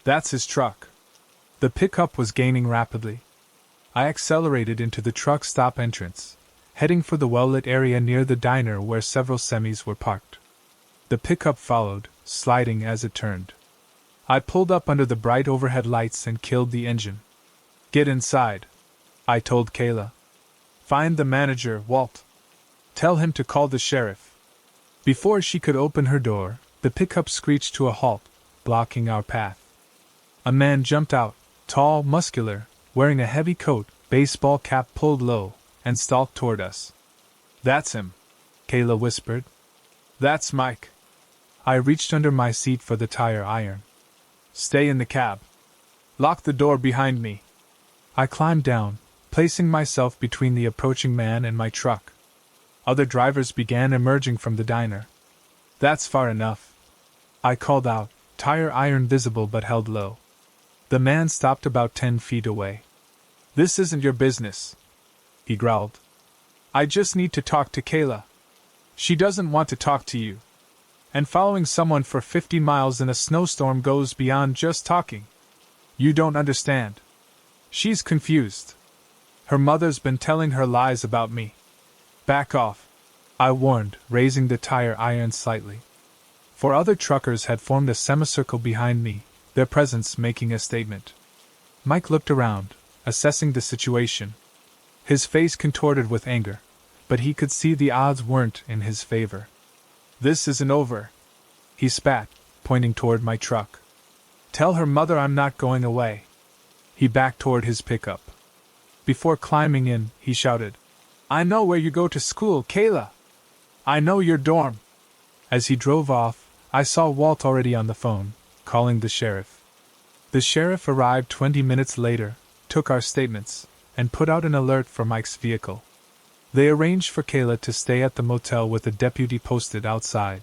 That's his truck. The pickup was gaining rapidly. I accelerated into the truck stop entrance, heading for the well-lit area near the diner where several semis were parked. The pickup followed, sliding as it turned. I pulled up under the bright overhead lights and killed the engine. Get inside, I told Kayla. Find the manager, Walt. Tell him to call the sheriff. Before she could open her door, the pickup screeched to a halt, blocking our path. A man jumped out, tall, muscular, wearing a heavy coat, baseball cap pulled low, and stalked toward us. That's him, Kayla whispered. That's Mike. I reached under my seat for the tire iron. Stay in the cab. Lock the door behind me. I climbed down, placing myself between the approaching man and my truck. Other drivers began emerging from the diner. That's far enough, I called out, tire iron visible but held low. The man stopped about 10 feet away. This isn't your business, he growled. I just need to talk to Kayla. She doesn't want to talk to you. And following someone for 50 miles in a snowstorm goes beyond just talking. You don't understand. She's confused. Her mother's been telling her lies about me. Back off, I warned, raising the tire iron slightly. Four other truckers had formed a semicircle behind me, their presence making a statement. Mike looked around, assessing the situation. His face contorted with anger, but he could see the odds weren't in his favor. This isn't over, he spat, pointing toward my truck. Tell her mother I'm not going away. He backed toward his pickup. Before climbing in, he shouted, I know where you go to school, Kayla. I know your dorm. As he drove off, I saw Walt already on the phone, calling the sheriff. The sheriff arrived 20 minutes later, took our statements, and put out an alert for Mike's vehicle. They arranged for Kayla to stay at the motel with a deputy posted outside.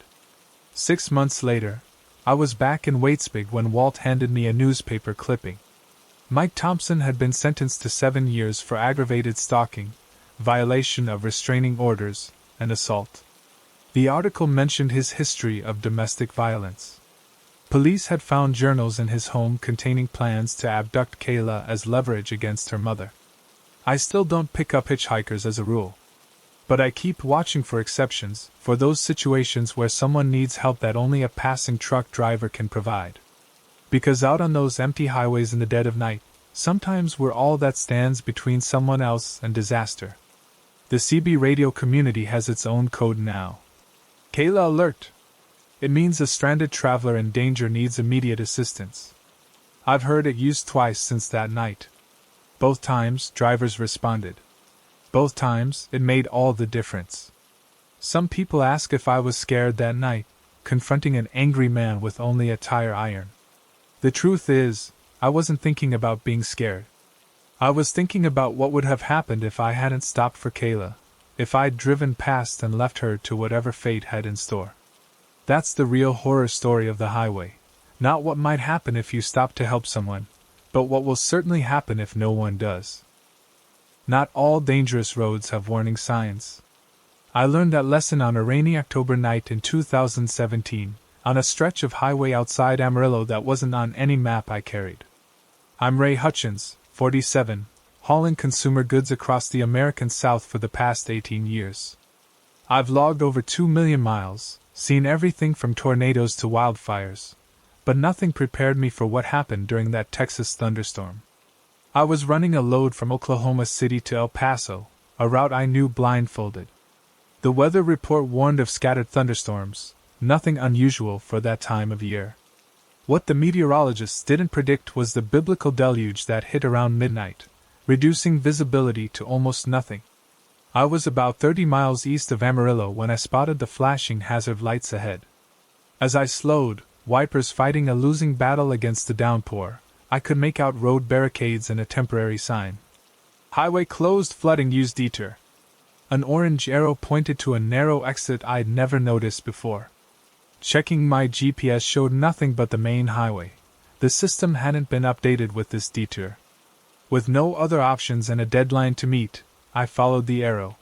6 months later, I was back in Waitsbig when Walt handed me a newspaper clipping. Mike Thompson had been sentenced to 7 years for aggravated stalking, violation of restraining orders, and assault. The article mentioned his history of domestic violence. Police had found journals in his home containing plans to abduct Kayla as leverage against her mother. I still don't pick up hitchhikers as a rule. But I keep watching for exceptions, for those situations where someone needs help that only a passing truck driver can provide. Because out on those empty highways in the dead of night, sometimes we're all that stands between someone else and disaster. The CB radio community has its own code now. Kayla alert! It means a stranded traveler in danger needs immediate assistance. I've heard it used twice since that night. Both times, drivers responded. Both times, it made all the difference. Some people ask if I was scared that night, confronting an angry man with only a tire iron. The truth is, I wasn't thinking about being scared. I was thinking about what would have happened if I hadn't stopped for Kayla, if I'd driven past and left her to whatever fate had in store. That's the real horror story of the highway. Not what might happen if you stop to help someone, but what will certainly happen if no one does. Not all dangerous roads have warning signs. I learned that lesson on a rainy October night in 2017, on a stretch of highway outside Amarillo that wasn't on any map I carried. I'm Ray Hutchins, 47, hauling consumer goods across the American South for the past 18 years. I've logged over 2 million miles, seen everything from tornadoes to wildfires, but nothing prepared me for what happened during that Texas thunderstorm. I was running a load from Oklahoma City to El Paso, a route I knew blindfolded. The weather report warned of scattered thunderstorms, nothing unusual for that time of year. What the meteorologists didn't predict was the biblical deluge that hit around midnight, reducing visibility to almost nothing. I was about 30 miles east of Amarillo when I spotted the flashing hazard lights ahead. As I slowed, wipers fighting a losing battle against the downpour, I could make out road barricades and a temporary sign. Highway closed, flooding, use Detour. An orange arrow pointed to a narrow exit I'd never noticed before. Checking my GPS showed nothing but the main highway. The system hadn't been updated with this detour. With no other options and a deadline to meet, I followed the arrow.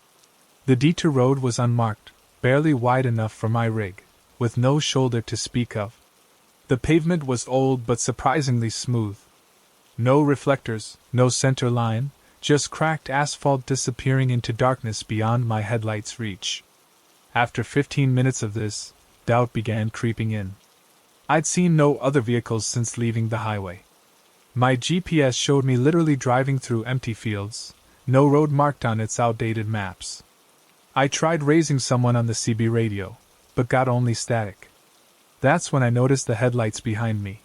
The detour road was unmarked, barely wide enough for my rig, with no shoulder to speak of. The pavement was old but surprisingly smooth. No reflectors, no center line, just cracked asphalt disappearing into darkness beyond my headlights' reach. After 15 minutes of this, doubt began creeping in. I'd seen no other vehicles since leaving the highway. My GPS showed me literally driving through empty fields, no road marked on its outdated maps. I tried raising someone on the CB radio, but got only static. That's when I noticed the headlights behind me.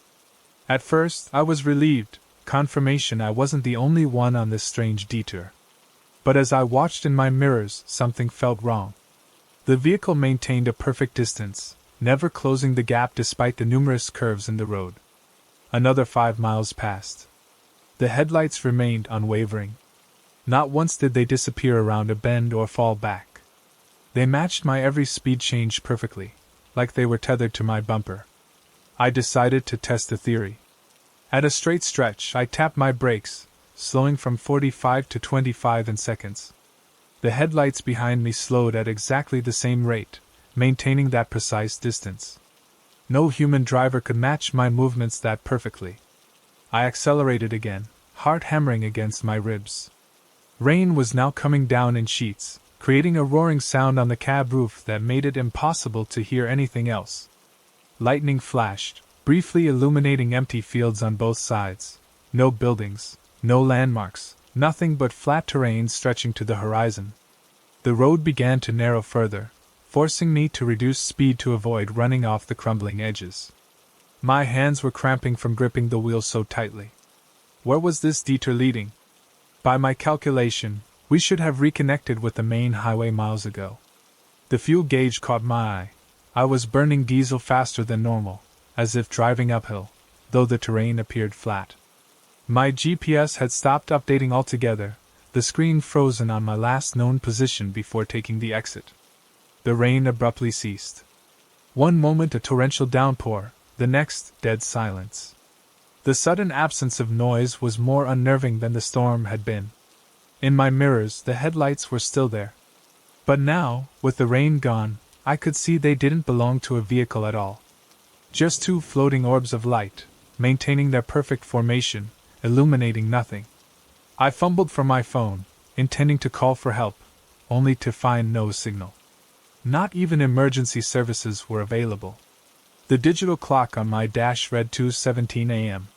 At first, I was relieved, confirmation I wasn't the only one on this strange detour. But as I watched in my mirrors, something felt wrong. The vehicle maintained a perfect distance, never closing the gap despite the numerous curves in the road. Another 5 miles passed. The headlights remained unwavering. Not once did they disappear around a bend or fall back. They matched my every speed change perfectly, like they were tethered to my bumper. I decided to test the theory. At a straight stretch, I tapped my brakes, slowing from 45 to 25 in seconds. The headlights behind me slowed at exactly the same rate, maintaining that precise distance. No human driver could match my movements that perfectly. I accelerated again, heart hammering against my ribs. Rain was now coming down in sheets, creating a roaring sound on the cab roof that made it impossible to hear anything else. Lightning flashed, briefly illuminating empty fields on both sides. No buildings, no landmarks, nothing but flat terrain stretching to the horizon. The road began to narrow further, forcing me to reduce speed to avoid running off the crumbling edges. My hands were cramping from gripping the wheel so tightly. Where was this detour leading? By my calculation, we should have reconnected with the main highway miles ago. The fuel gauge caught my eye. I was burning diesel faster than normal, as if driving uphill, though the terrain appeared flat. My GPS had stopped updating altogether, the screen frozen on my last known position before taking the exit. The rain abruptly ceased. One moment a torrential downpour, the next dead silence. The sudden absence of noise was more unnerving than the storm had been. In my mirrors, the headlights were still there. But now, with the rain gone, I could see they didn't belong to a vehicle at all. Just two floating orbs of light, maintaining their perfect formation, illuminating nothing. I fumbled for my phone, intending to call for help, only to find no signal. Not even emergency services were available. The digital clock on my dash read 2:17 a.m.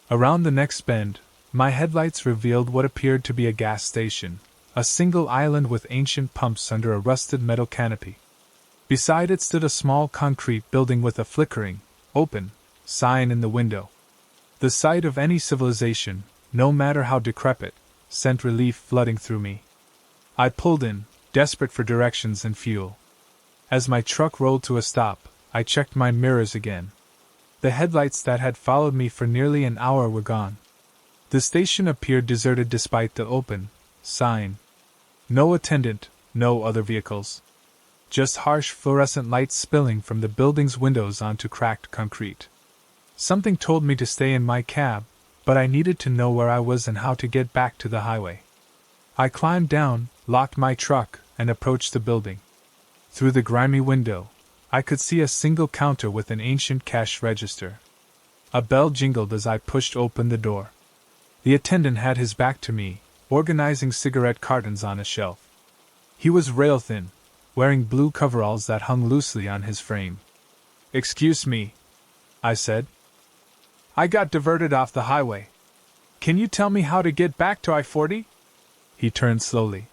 Around the next bend, my headlights revealed what appeared to be a gas station, a single island with ancient pumps under a rusted metal canopy. Beside it stood a small concrete building with a flickering, open, sign in the window. The sight of any civilization, no matter how decrepit, sent relief flooding through me. I pulled in, desperate for directions and fuel. As my truck rolled to a stop, I checked my mirrors again. The headlights that had followed me for nearly an hour were gone. The station appeared deserted despite the open sign. No attendant, No other vehicles. Just harsh fluorescent lights spilling from the building's windows onto cracked concrete. Something told me to stay in my cab, but I needed to know where I was and how to get back to the highway. I climbed down, locked my truck, and approached the building. Through the grimy window, I could see a single counter with an ancient cash register. A bell jingled as I pushed open the door. The attendant had his back to me, organizing cigarette cartons on a shelf. He was rail-thin, wearing blue coveralls that hung loosely on his frame. "Excuse me," I said. "I got diverted off the highway. Can you tell me how to get back to I-40? He turned slowly.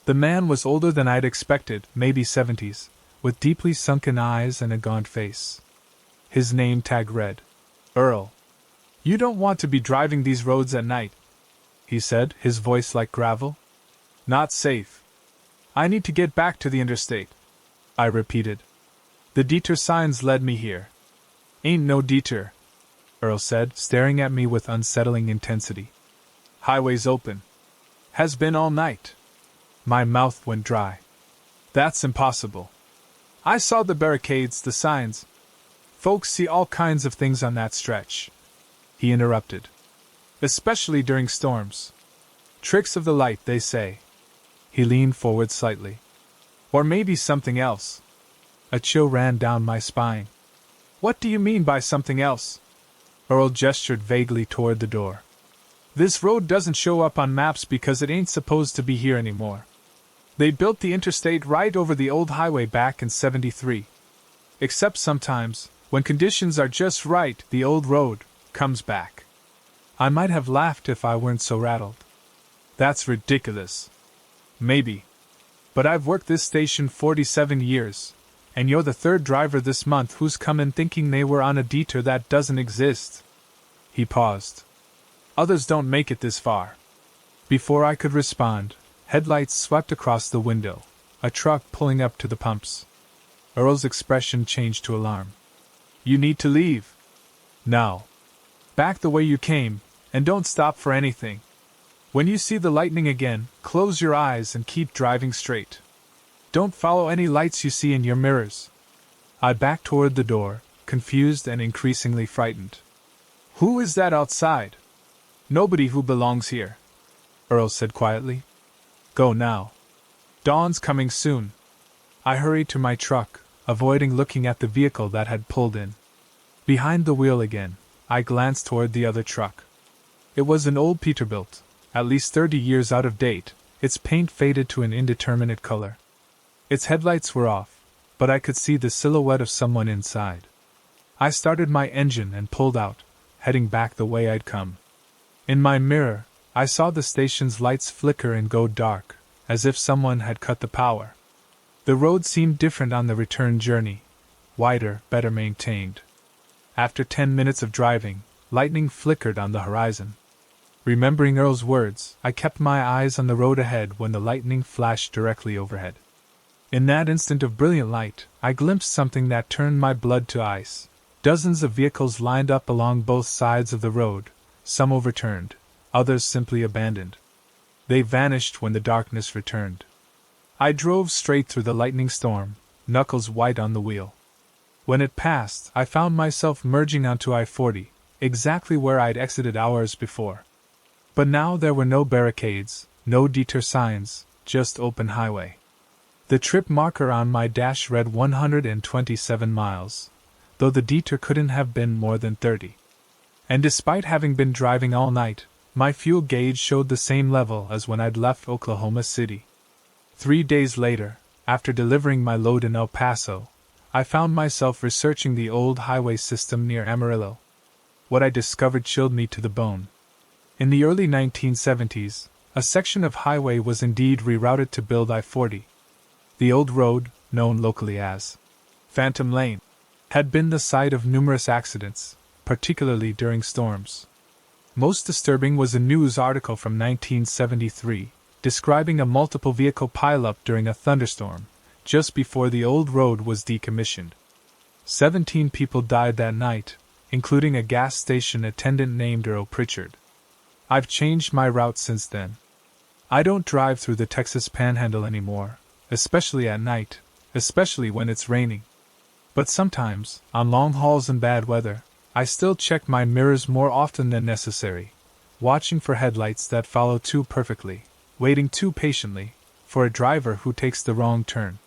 The man was older than I'd expected, maybe 70s, with deeply sunken eyes and a gaunt face. His name tag read, Earl. "You don't want to be driving these roads at night," he said, his voice like gravel. "Not safe. I need to get back to the interstate," I repeated. "The Detour signs led me here." "Ain't no Detour," Earl said, staring at me with unsettling intensity. "Highway's open. Has been all night." My mouth went dry. "That's impossible. I saw the barricades, the signs. Folks see all kinds of things on that stretch," he interrupted. "Especially during storms. Tricks of the light, they say." He leaned forward slightly. "Or maybe something else." A chill ran down my spine. "What do you mean by something else?" Earl gestured vaguely toward the door. "This road doesn't show up on maps because it ain't supposed to be here anymore. They built the interstate right over the old highway back in '73. Except sometimes, when conditions are just right, the old road comes back." I might have laughed if I weren't so rattled. "That's ridiculous." "Maybe. But I've worked this station 47 years, and you're the third driver this month who's come in thinking they were on a detour that doesn't exist." He paused. "Others don't make it this far." Before I could respond, headlights swept across the window, a truck pulling up to the pumps. Earl's expression changed to alarm. "You need to leave. Now. Back the way you came, and don't stop for anything. When you see the lightning again, close your eyes and keep driving straight. Don't follow any lights you see in your mirrors." I backed toward the door, confused and increasingly frightened. "Who is that outside?" "Nobody who belongs here," Earl said quietly. "Go now. Dawn's coming soon." I hurried to my truck, avoiding looking at the vehicle that had pulled in. Behind the wheel again, I glanced toward the other truck. It was an old Peterbilt, at least 30 years out of date, its paint faded to an indeterminate color. Its headlights were off, but I could see the silhouette of someone inside. I started my engine and pulled out, heading back the way I'd come. In my mirror, I saw the station's lights flicker and go dark, as if someone had cut the power. The road seemed different on the return journey, wider, better maintained. After 10 minutes of driving, lightning flickered on the horizon. Remembering Earl's words, I kept my eyes on the road ahead when the lightning flashed directly overhead. In that instant of brilliant light, I glimpsed something that turned my blood to ice. Dozens of vehicles lined up along both sides of the road, some overturned, others simply abandoned. They vanished when the darkness returned. I drove straight through the lightning storm, knuckles white on the wheel. When it passed, I found myself merging onto I-40, exactly where I'd exited hours before. But now there were no barricades, no detour signs, just open highway. The trip marker on my dash read 127 miles, though the detour couldn't have been more than 30. And despite having been driving all night, my fuel gauge showed the same level as when I'd left Oklahoma City. 3 days later, after delivering my load in El Paso, I found myself researching the old highway system near Amarillo. What I discovered chilled me to the bone. In the early 1970s, a section of highway was indeed rerouted to build I-40. The old road, known locally as Phantom Lane, had been the site of numerous accidents, particularly during storms. Most disturbing was a news article from 1973, describing a multiple vehicle pileup during a thunderstorm, just before the old road was decommissioned. 17 people died that night, including a gas station attendant named Earl Pritchard. I've changed my route since then. I don't drive through the Texas Panhandle anymore, especially at night, especially when it's raining. But sometimes, on long hauls in bad weather, I still check my mirrors more often than necessary, watching for headlights that follow too perfectly, waiting too patiently, for a driver who takes the wrong turn.